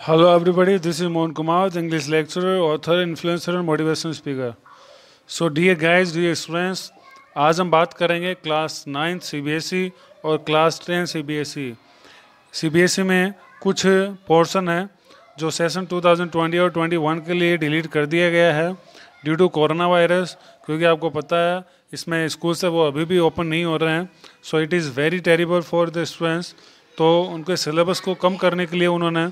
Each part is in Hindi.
Hello everybody, this is Mohan Kumar, the English lecturer, author, influencer and motivational speaker. So dear guys, dear students, आज हम बात करेंगे क्लास 9 सीबीएसई और क्लास 10 सीबीएसई। सीबीएसई में कुछ पोर्शन है जो सेशन 2020 और 21 के लिए डिलीट कर दिया गया है ड्यू टू कोरोना वायरस, क्योंकि आपको पता है इसमें स्कूल से वो अभी भी ओपन नहीं हो रहे हैं। So it is very terrible for the students. तो उनके सिलेबस को कम करने के लिए उन्होंने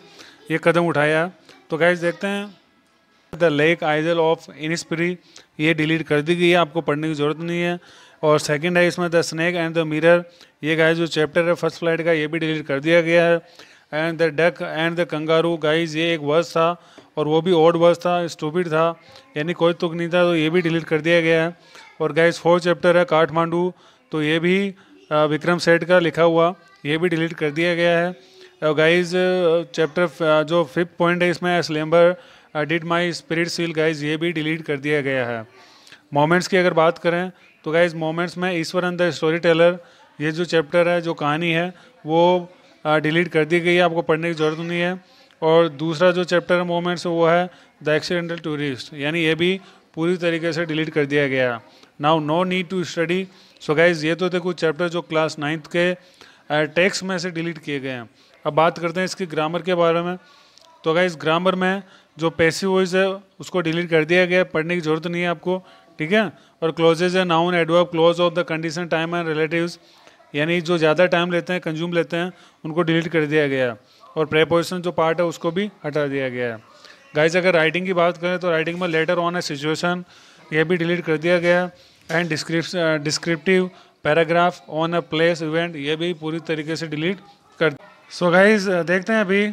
ये कदम उठाया। तो गाइस देखते हैं द लेक आइजल ऑफ इनिस्पिरी, ये डिलीट कर दी गई है, आपको पढ़ने की ज़रूरत नहीं है। और सेकंड है इसमें the snake and the mirror, ये गाइस जो चैप्टर है फर्स्ट फ्लाइट का, ये भी डिलीट कर दिया गया है। And the duck and the kangaroo, guys ये एक वर्ड था और वो भी ऑड वर्ड था, स्टूपिड था, यानी कोई तुक नहीं था, तो ये भी डिलीट कर दिया गया है। और गाइस फोर्थ चैप्टर है काठमांडू, तो ये भी विक्रम सेठ का लिखा हुआ, ये भी डिलीट कर दिया गया है। गाइज चैप्टर जो फिफ्थ पॉइंट है इसमें slumber did my spirit seal, guys ये भी डिलीट कर दिया गया है। मोमेंट्स की अगर बात करें तो गाइज मोमेंट्स में ईश्वरन द स्टोरी टेलर, ये जो चैप्टर है, जो कहानी है, वो डिलीट कर दी गई है, आपको पढ़ने की ज़रूरत नहीं है। और दूसरा जो चैप्टर है मोमेंट्स, वो है द एक्सीडेंटल टूरिस्ट, यानी ये भी पूरी तरीके से डिलीट कर दिया गया है। Now no need to study. So guys ये तो थे कुछ चैप्टर जो क्लास 9 के टेक्स्ट में से डिलीट किए गए हैं। अब बात करते हैं इसकी ग्रामर के बारे में। तो गाइस ग्रामर में जो पैसिव वॉइस है उसको डिलीट कर दिया गया है, पढ़ने की ज़रूरत नहीं है आपको, ठीक है। और क्लोजेज है noun adverb close of the condition time and relatives, यानी जो ज़्यादा टाइम लेते हैं, कंज्यूम लेते हैं, उनको डिलीट कर दिया गया है। और प्रेपोजिशन जो पार्ट है उसको भी हटा दिया गया है। गाइस अगर राइटिंग की बात करें तो राइटिंग में लेटर ऑन ए सिचुएशन, ये भी डिलीट कर दिया गया है। And descriptive paragraph on a place event, ये भी पूरी तरीके से डिलीट कर। सो गाइज देखते हैं अभी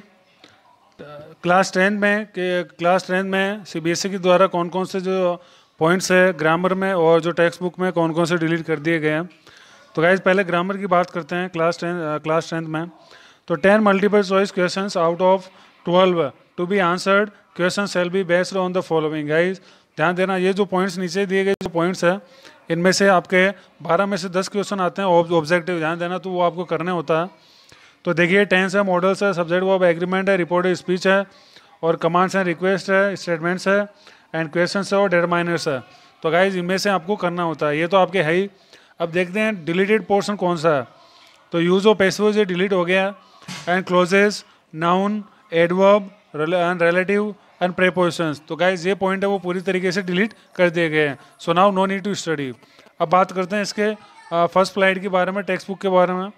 क्लास 10 में सीबीएसई के द्वारा कौन कौन से जो पॉइंट्स है ग्रामर में और जो टेक्स्ट बुक में कौन कौन से डिलीट कर दिए गए हैं। तो गाइज पहले ग्रामर की बात करते हैं क्लास 10 में। तो 10 multiple choice questions out of 12 to be answered question shall be based on the following. Guys ध्यान देना, ये जो पॉइंट्स नीचे दिए गए जो पॉइंट्स है, इनमें से आपके 12 में से 10 क्वेश्चन आते हैं ऑब्जेक्टिव, ध्यान देना, तो वो आपको करने होता है। तो देखिए टेंस है, मॉडल्स है, सब्जेक्ट वर्ब एग्रीमेंट है, रिपोर्टेड स्पीच है, और कमांड्स है, रिक्वेस्ट है, स्टेटमेंट्स है, एंड क्वेश्चंस है और डिटरमाइनर्स है। तो गाइज इनमें से आपको करना होता है, ये तो आपके है ही। अब देखते हैं डिलीटेड पोर्शन कौन सा है। तो यूज ऑफ पैसिव ये डिलीट हो गया, and clauses, noun, adverb and relative and prepositions, तो गाइज ये पॉइंट है वो पूरी तरीके से डिलीट कर दिए गए हैं। So now no need to study. अब बात करते हैं इसके फर्स्ट फ्लाइट के बारे में, टेक्स्ट बुक के बारे में,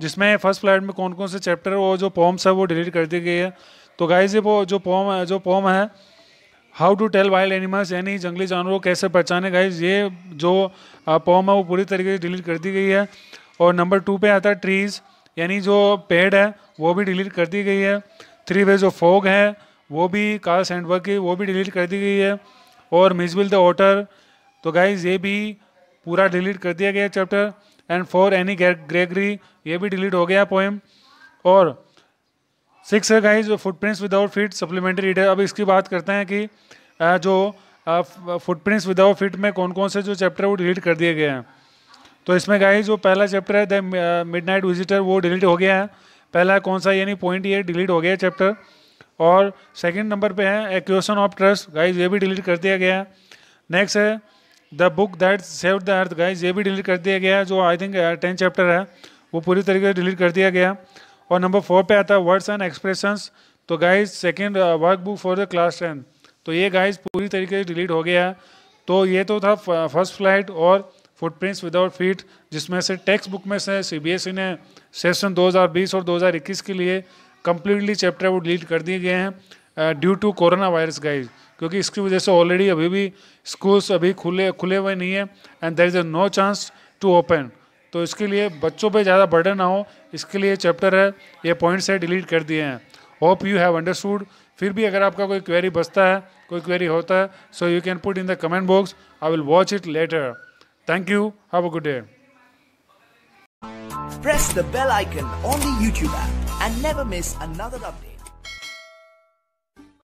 जिसमें फर्स्ट फ्लाइट में कौन कौन से चैप्टर और जो पोम्स है वो डिलीट कर दी गई है। तो गाइज ये वो जो पोम है how to tell wild animals, यानी जंगली जानवरों को कैसे पहचाने, गाइज ये जो पोम है वो पूरी तरीके से डिलीट कर दी गई है। और नंबर 2 पे आता है ट्रीज, यानी जो पेड़ है वो भी डिलीट कर दी गई है। 3 वे जो फॉग है वो भी कार्ल सैंडबर्ग की, वो भी डिलीट कर दी गई है। और मिसविल द ऑटर, तो गाइज ये भी पूरा डिलीट कर दिया गया chapter. And for any Gregory, ये भी डिलीट हो गया पोएम। और 6 है guys footprints without feet supplementary reader. अब इसकी बात करते हैं कि जो फुटप्रिंट्स विदाउट फीट में कौन कौन से जो चैप्टर वो डिलीट कर दिए गए हैं। तो इसमें गाइज जो पहला चैप्टर है द मिडनाइट विजिटर, वो डिलीट हो गया है। पहला कौन सा, यानी पॉइंट ये डिलीट हो गया चैप्टर। और सेकंड नंबर पे है ए क्वेश्चन ऑफ ट्रस्ट, गाइज ये भी डिलीट कर दिया गया है। नेक्स्ट है the book that saved the earth, guys ये भी डिलीट कर दिया गया है, जो आई थिंक 10 चैप्टर है, वो पूरी तरीके से डिलीट कर दिया गया। और नंबर 4 पे आता है वर्ड्स एंड एक्सप्रेशंस, तो guys second work book for the class 10, तो ये गाइज पूरी तरीके से डिलीट हो गया है। तो ये तो था फर्स्ट फ्लाइट और फुटप्रिंट्स विदाउट फीट, जिसमें से टेक्स्ट बुक में से सीबीएसई ने सेशन 2020 और 2021 के लिए कंप्लीटली चैप्टर वो डिलीट कर दिए गए हैं due to corona virus guys, क्योंकि इसकी वजह से ऑलरेडी अभी भी स्कूल्स अभी खुले हुए नहीं है, and there is a no chance to open. तो इसके लिए बच्चों पे ज़्यादा बर्डन ना हो, इसके लिए चैप्टर है, ये पॉइंट्स है डिलीट कर दिए हैं। Hope you have understood. फिर भी अगर आपका कोई क्वेरी बचता है, कोई क्वेरी होता है, so you can put in the comment box, I will watch it later. Thank you, have a good day. Press the bell icon on the YouTube app and never miss another update.